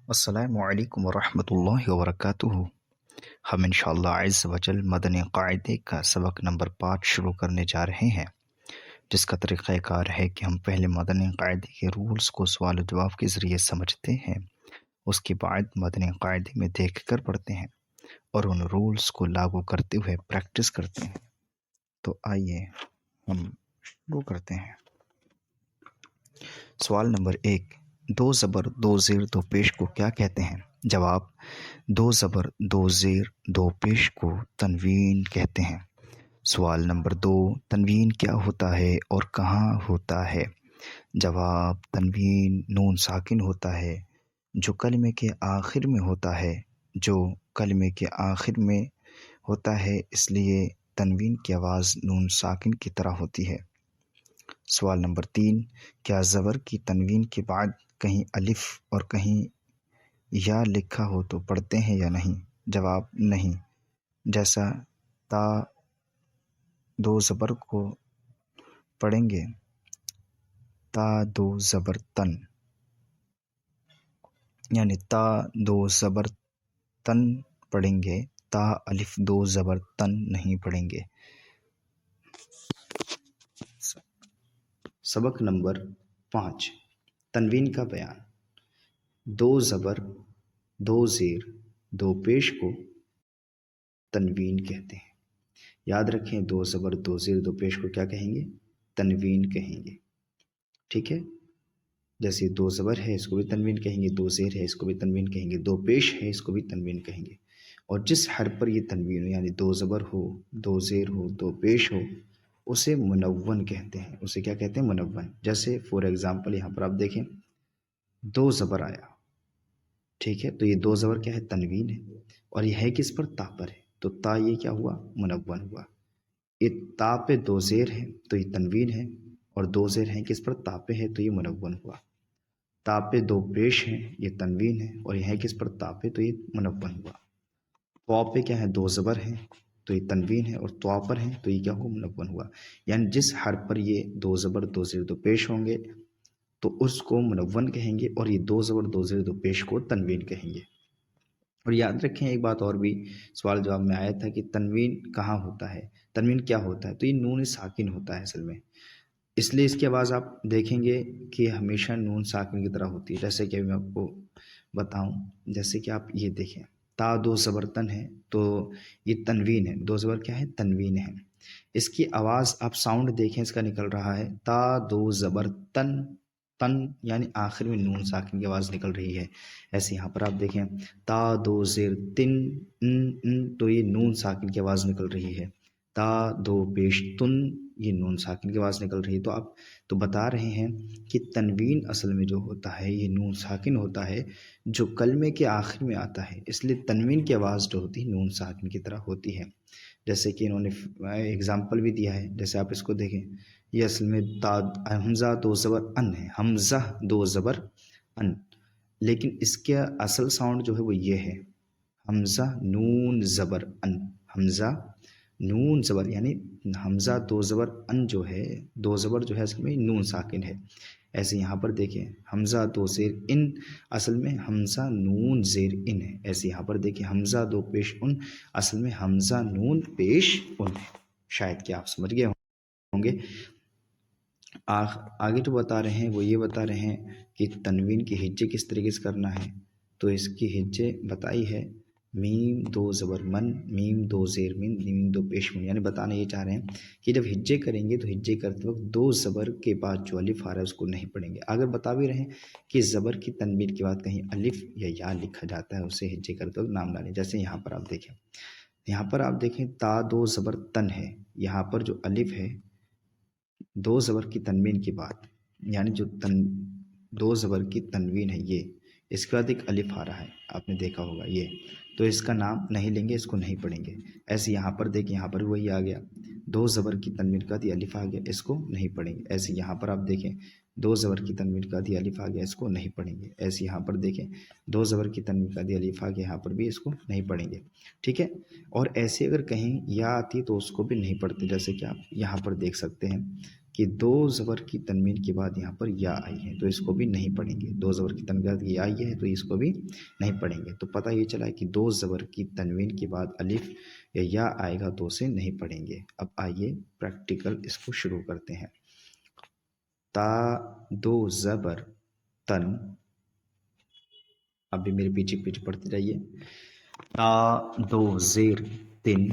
السلام علیکم ورحمۃ اللہ وبرکاتہ۔ ہم انشاءاللہ عز وجل مدنی قاعدے کا سبق نمبر 5 شروع کرنے جا رہے ہیں، جس کا طریقہ کار ہے کہ ہم پہلے مدنی قاعدے کے رولز کو سوال و جواب کے ذریعے سمجھتے ہیں، اس کے بعد مدنی قاعدے میں دیکھ کر پڑھتے ہیں اور ان رولز کو لاگو کرتے ہوئے پریکٹس کرتے ہیں۔ تو آئیے ہم شروع کرتے ہیں۔ سوال نمبر 1، دو زبر دو زیر دو پیش کو کیا کہتے ہیں؟ جواب، دو زبر دو زیر دو پیش کو تنوین کہتے ہیں۔ سوال نمبر 2، تنوین کیا ہوتا ہے اور کہاں ہوتا ہے؟ جواب، تنوین نون ساکن ہوتا ہے جو کلمے کے آخر میں ہوتا ہے، اس لیے تنوین کی آواز نون ساکن کی طرح ہوتی ہے۔ سوال نمبر 3، کیا زبر کی تنوین کے بعد کہیں الف اور کہیں یا لکھا ہو تو پڑھتے ہیں یا نہیں؟ جواب، نہیں۔ جیسا تا دو زبر کو پڑھیں گے تا دو زبر تن، یعنی تا دو زبر تن پڑھیں گے، تا الف دو زبر تن نہیں پڑھیں گے۔ سبق نمبر 5، تنوین کا بیان۔ دو زبر دو زیر دو پیش کو تنوین کہتے ہیں۔ یاد رکھیں، دو زبر دو زیر دو پیش کو کیا کہیں گے؟ تنوین کہیں گے، ٹھیک ہے؟ جیسے دو زبر ہے اس کو بھی تنوین کہیں گے، دو زیر ہے اس کو بھی تنوین کہیں گے، دو پیش ہے اس کو بھی تنوین کہیں گے۔ اور جس حرف پر یہ تنوین ہو، یعنی دو زبر ہو، دو زیر ہو، دو پیش ہو، اسے منون کہتے ہیں۔ اسے کیا کہتے ہیں؟ منون۔ جیسے فور ایگزامپل یہاں پر آپ دیکھیں، دو زبر آیا، ٹھیک ہے؟ تو یہ دو زبر کیا ہے؟ تنوین ہے، اور یہ ہے کس پر؟ تا پر ہے، تو تا یہ کیا ہوا؟ منون ہوا۔ یہ تا پہ دو زیر ہے تو یہ تنوین ہے، اور دو زیر ہیں کس پر؟ تا پہ ہے، تو یہ منون ہوا۔ تا پہ دو پیش ہیں، یہ تنوین ہے، اور یہ ہے کس پر؟ تا پہ، تو یہ منون ہوا۔ طوا پہ کیا ہے؟ دو زبر ہیں تو یہ تنوین ہے، اور طوا پر ہیں تو یہ کیا ہوا؟ منون ہوا۔ یعنی جس حرف پر یہ دو زبر دو زیر دو پیش ہوں گے تو اس کو منون کہیں گے، اور یہ دو زبر دو زیر دو پیش کو تنوین کہیں گے۔ اور یاد رکھیں ایک بات اور بھی سوال جواب میں آیا تھا کہ تنوین کہاں ہوتا ہے، تنوین کیا ہوتا ہے؟ تو یہ نون ساکن ہوتا ہے اصل میں، اس لیے اس کی آواز آپ دیکھیں گے کہ ہمیشہ نون ساکن کی طرح ہوتی ہے۔ جیسے کہ میں آپ کو بتاؤں، جیسے کہ آپ یہ دیکھیں، تا دو زبر تن ہے تو یہ تنوین ہے، دو زبر کیا ہے؟ تنوین ہے۔ اس کی آواز آپ ساؤنڈ دیکھیں، اس کا نکل رہا ہے تا دو زبر تن، تن یعنی آخر میں نون ساکن کی آواز نکل رہی ہے۔ ایسے یہاں پر آپ دیکھیں، تا دو زیر تن، تو یہ نون ساکن کی آواز نکل رہی ہے۔ تا دو پیش تن، یہ نون ساکن کی آواز نکل رہی ہے۔ تو آپ تو بتا رہے ہیں کہ تنوین اصل میں جو ہوتا ہے یہ نون ساکن ہوتا ہے جو کلمے کے آخر میں آتا ہے، اس لیے تنوین کی آواز جو ہوتی ہے نون ساکن کی طرح ہوتی ہے۔ جیسے کہ انہوں نے ایگزامپل بھی دیا ہے، جیسے آپ اس کو دیکھیں، یہ اصل میں حمزہ دو زبر ان ہے، حمزہ دو زبر ان، لیکن اس کا اصل ساؤنڈ جو ہے وہ یہ ہے، حمزہ نون زبر ان، حمزہ نون زبر، یعنی حمزہ دو زبر ان جو ہے، دو زبر جو ہے اصل میں نون ساکن ہے۔ ایسے یہاں پر دیکھیں، حمزہ دو زیر ان، اصل میں حمزہ نون زیر ان ہے۔ ایسے یہاں پر دیکھیں، حمزہ دو پیش ان، اصل میں حمزہ نون پیش ان ہے۔ شاید کہ آپ سمجھ گئے ہوں گے۔ آگے جو بتا رہے ہیں وہ یہ بتا رہے ہیں کہ تنوین کی ہجے کس طریقے سے کرنا ہے، تو اس کی ہجے بتائی ہے، میم دو زبر من، میم دو زیر من، میم دو پیش من، یعنی بتانا یہ چاہ رہے ہیں کہ جب ہجے کریں گے تو ہجے کرتے وقت دو زبر کے بعد جو الف آ رہا ہے اس کو نہیں پڑھیں گے۔ اگر بتا بھی رہے ہیں کہ زبر کی تنوین کے بعد کہیں الف یا یا لکھا جاتا ہے، اسے ہجے کرتے وقت نام ڈالیں۔ جیسے یہاں پر آپ دیکھیں، تا دو زبر تن ہے، یہاں پر جو الف ہے دو زبر کی تنوین کے بعد، یعنی جو دو زبر کی تنوین ہے یہ، اس کے بعد ایک الف آ رہا ہے، آپ نے دیکھا ہوگا یہ، تو اس کا نام نہیں لیں گے، اس کو نہیں پڑھیں گے۔ ایسے یہاں پر دیکھیں، یہاں پر وہی آ گیا، دو زبر کی تنوین کا دی الف آ گیا، اس کو نہیں پڑھیں گے۔ ایسے یہاں پر آپ دیکھیں، دو زبر کی تنوین کا دی الف آ گیا، اس کو نہیں پڑھیں گے۔ ایسے یہاں پر دیکھیں، دو زبر کی تنوین کا دی الف آ گیا، یہاں پر بھی اس کو نہیں پڑھیں گے، ٹھیک ہے؟ اور ایسے اگر کہیں یا آتی تو اس کو بھی نہیں پڑھتے، جیسے کہ آپ یہاں پر دیکھ سکتے ہیں کہ دو زبر کی تنوین کے بعد یہاں پر یا آئی ہے تو اس کو بھی نہیں پڑھیں گے. دو زبر کی تنوین کے بعد یا آئی ہے تو اس کو بھی نہیں پڑھیں گے. تو پتہ یہ چلا ہے کہ دو زبر کی تنوین کے بعد الف یا آئے گا تو اسے نہیں پڑھیں گے. اب آئیے پریکٹیکل اس کو شروع کرتے ہیں. تا دو زبر تن، اب بھی میرے پیچھے پیچھے پڑھتے رہیے. تا دو زیر تن،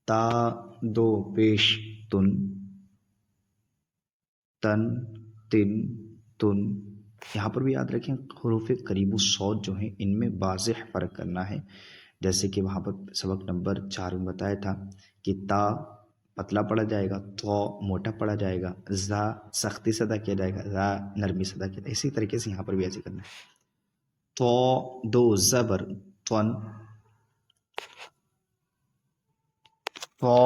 تا دو پیش تن، تن تن تن. یہاں پر بھی یاد رکھیں حروف قریب الصوت جو ہیں ان میں واضح فرق کرنا ہے. جیسے کہ وہاں پر سبق نمبر 4 میں بتایا تھا کہ تا پتلا پڑا جائے گا، تو موٹا پڑا جائے گا، زا سختی سے ادا کیا جائے گا، را نرمی سے ادا کیا جائے گا. اسی طریقے سے یہاں پر بھی ایسے کرنا ہے. تو دو زبر تن، تو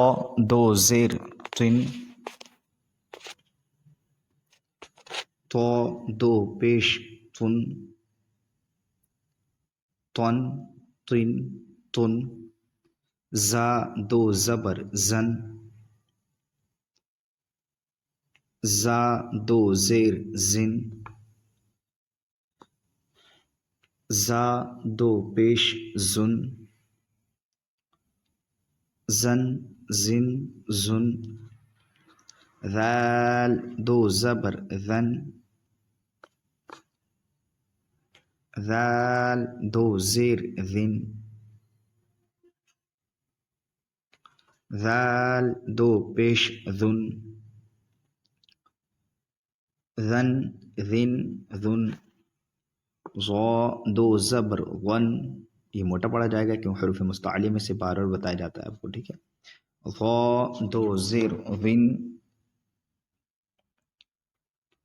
دو زیر تن، تو دو پیش تن، تن تن تن. زا دو زبر زن، زا دو زیر زن، زا دو پیش زن، زن زن زن. ذال دو زبر ذن، ذال دو زیر ذن، ذال دو پیش ذن، ذن ذن ذن. ضا دو زبر ون، یہ موٹا پڑا جائے گا کیوں حروف مستعلی میں سے بار بار بتایا جاتا ہے آپ کو، ٹھیک ہے. ضا دو زیر ذن،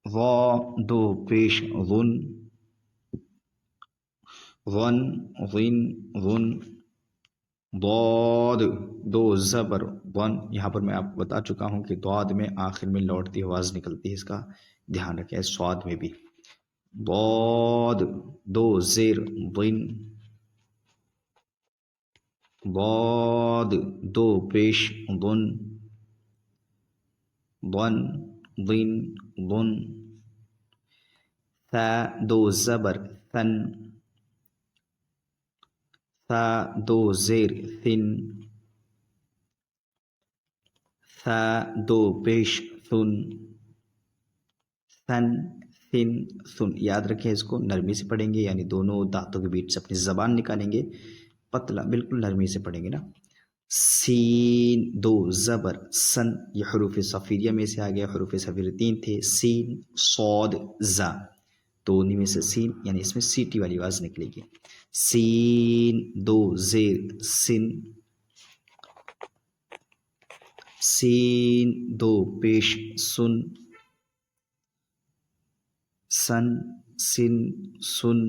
ضا دو پیش ظن، ظن ظن ظن. ضاد دو زبر ون، یہاں پر میں آپ کو بتا چکا ہوں کہ ضاد میں آخر میں لوٹتی آواز نکلتی ہے، اس کا دھیان رکھیں. صاد میں بھی ضاد دو زیر ضن، ضاد دو پیش ضن، ضن ضن ضن. ثا دو زبر ثن، ثا دو زیر ثن، ثا دو پیش ثن، ثن ثن ثن. یاد رکھیں اس کو نرمی سے پڑھیں گے، یعنی دونوں دانتوں کے بیچ سے اپنی زبان نکالیں گے، پتلا بالکل نرمی سے پڑھیں گے نا. سین دو زبر سن، یہ حروف صفیریہ میں سے آ گیا. حروف صفیریہ 3 تھے، سین صاد زا، تو انہی میں سے سین، یعنی اس میں سیٹی والی آواز نکلے گی. سین دو زیر سن، سین دو پیش سن، سن سن سن.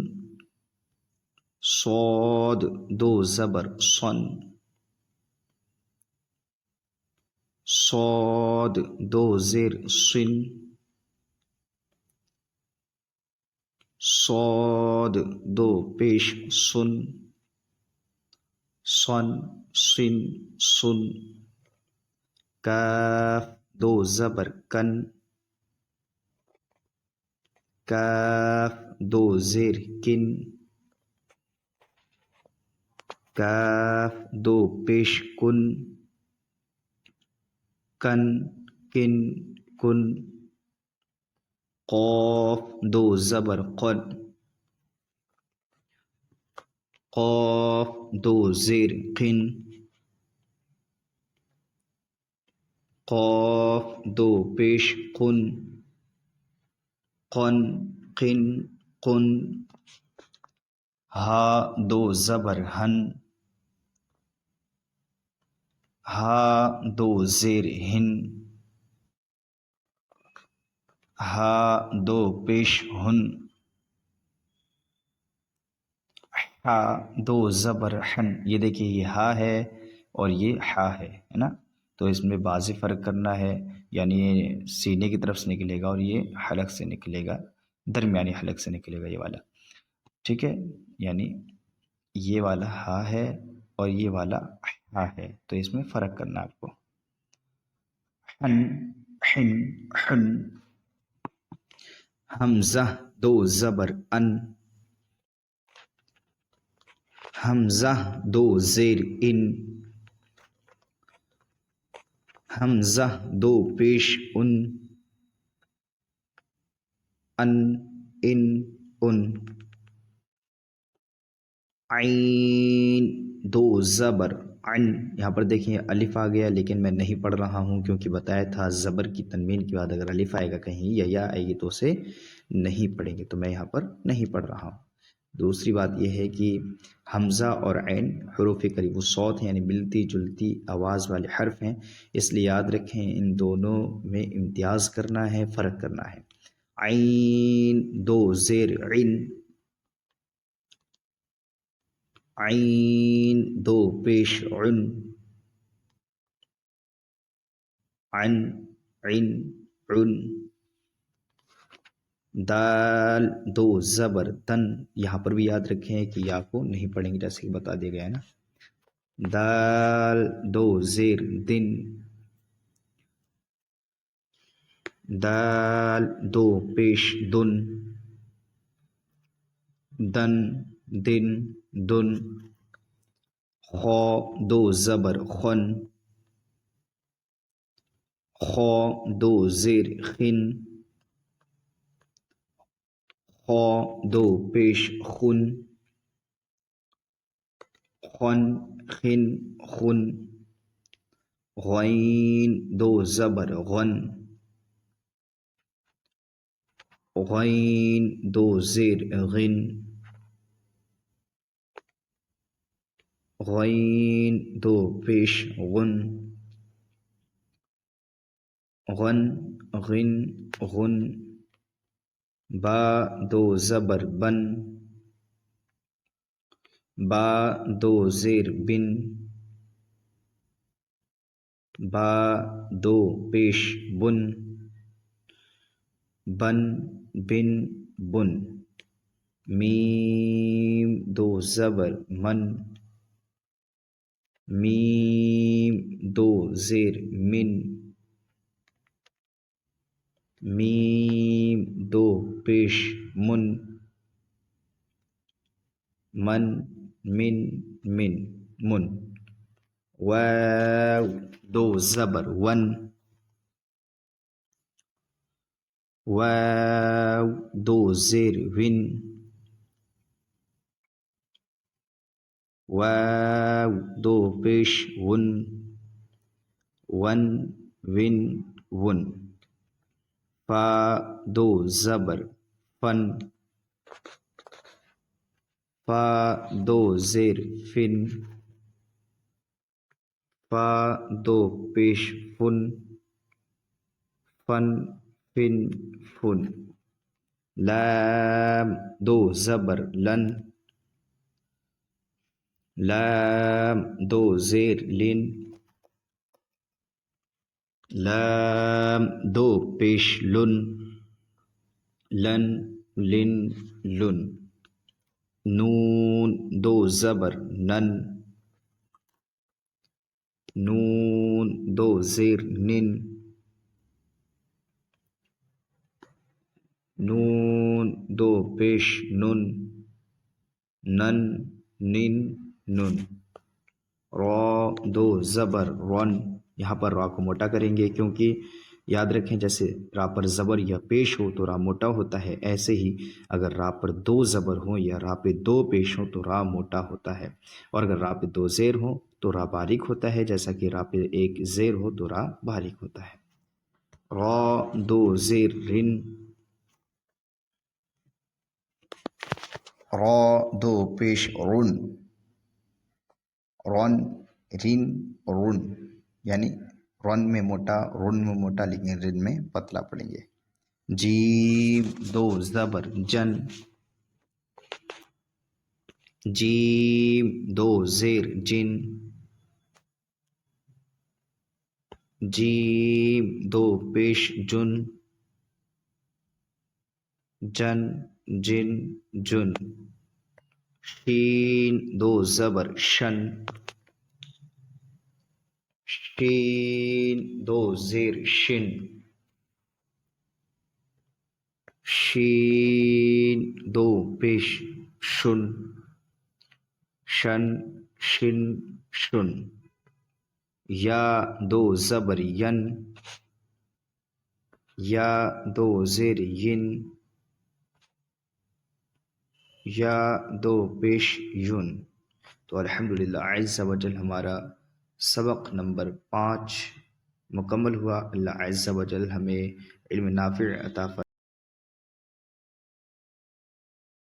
صاد دو زبر صن، صاد دو زیر صن، صاد دو پیش سن، صن سن سن. کاف دو زبر کن، کاف دو زیر کن، کاف دو پیش کن، کن کن کن. قاف دو زبر قن، قاف دو زیر قن، قاف دو پیش قن، قن قن قن. ہا دو زبر ہن، ہا دو زیر ہن، ہا دو پیش ہن، ہا دو زبر ہن. یہ دیکھیے یہ ہا ہے اور یہ ہا ہے نا، تو اس میں واضح فرق کرنا ہے، یعنی یہ سینے کی طرف سے نکلے گا اور یہ حلق سے نکلے گا، درمیانی حلق سے نکلے گا یہ والا، ٹھیک ہے. یعنی یہ والا ہا ہے اور یہ والا ہا ہے، تو اس میں فرق کرنا آپ کو. حن حن حن حمزہ دو زبر ان حمزہ دو زیر ان حمزہ دو پیش ان ان عین دو زبر عن، یہاں پر دیکھیں الف آ گیا لیکن میں نہیں پڑھ رہا ہوں کیونکہ بتایا تھا زبر کی تنوین کے بعد اگر الف آئے گا کہیں یا آئے گی تو اسے نہیں پڑھیں گے، تو میں یہاں پر نہیں پڑھ رہا ہوں۔ دوسری بات یہ ہے کہ حمزہ اور عین حروف قریب الصوت ہیں، یعنی ملتی جلتی آواز والے حرف ہیں، اس لیے یاد رکھیں ان دونوں میں امتیاز کرنا ہے، فرق کرنا ہے۔ عین دو زیر عین، عین دو پیش عن، عن عن عن، دال دو زبر تن، یہاں پر بھی یاد رکھیں کہ یا کو نہیں پڑھیں گے جیسے کہ بتا دیا گیا ہے نا۔ دال دو زیر دن، دال دو پیش دن، دن دن دن، خو دو زبر خن، خو دو زیر خن، خو دو پیش خن، خن خن خن، غین دو زبر غن، غین دو زیر غن، غین دو پیش غن، غن غن غن، با دو زبر بن، با دو زیر بن، با دو پیش بن، بن بن بن، میم دو زبر من، میم دو زیر من، میم دو پیش من، من من من من، واو دو زبر ون، واو دو زیر ون، واو دو پیش ون، ون ون ون، فا دو زبر فن، فا دو زیر فن، فا دو پیش فن، فن فن فن، لام دو زبر لن، لام دو زیر لن، لام دو پیش لن، لن لن لن، نون دو زبر نن، نون دو زیر نن، نون دو پیش نن، نن نن نن، را دو زبر رن، یہاں پر را کو موٹا کریں گے کیونکہ یاد رکھیں جیسے را پر زبر یا پیش ہو تو را موٹا ہوتا ہے، ایسے ہی اگر را پر دو زبر ہوں یا را پہ دو پیش ہوں تو را موٹا ہوتا ہے، اور اگر را پہ دو زیر ہوں تو را باریک ہوتا ہے، جیسا کہ را پہ ایک زیر ہو تو را باریک ہوتا ہے۔ را دو زیر رن، را دو پیش رن، رن رن رن، یعنی رن میں موٹا رن میں موٹا لیکن رن میں پتلا پڑیں گے۔ جیم دو زبر جن، جیم دو زیر جن، جیم دو پیش جن، جن جن جن، شین دو زبر شن، شین دو زیر شن، شین دو پیش شن، شن شن شن، یا دو زبر ین، یا دو زیر ین، یا دو پیش یون۔ تو الحمدللہ عز و جل ہمارا سبق نمبر 5 مکمل ہوا۔ اللہ عز و جل ہمیں علم نافع عطا فرمائے۔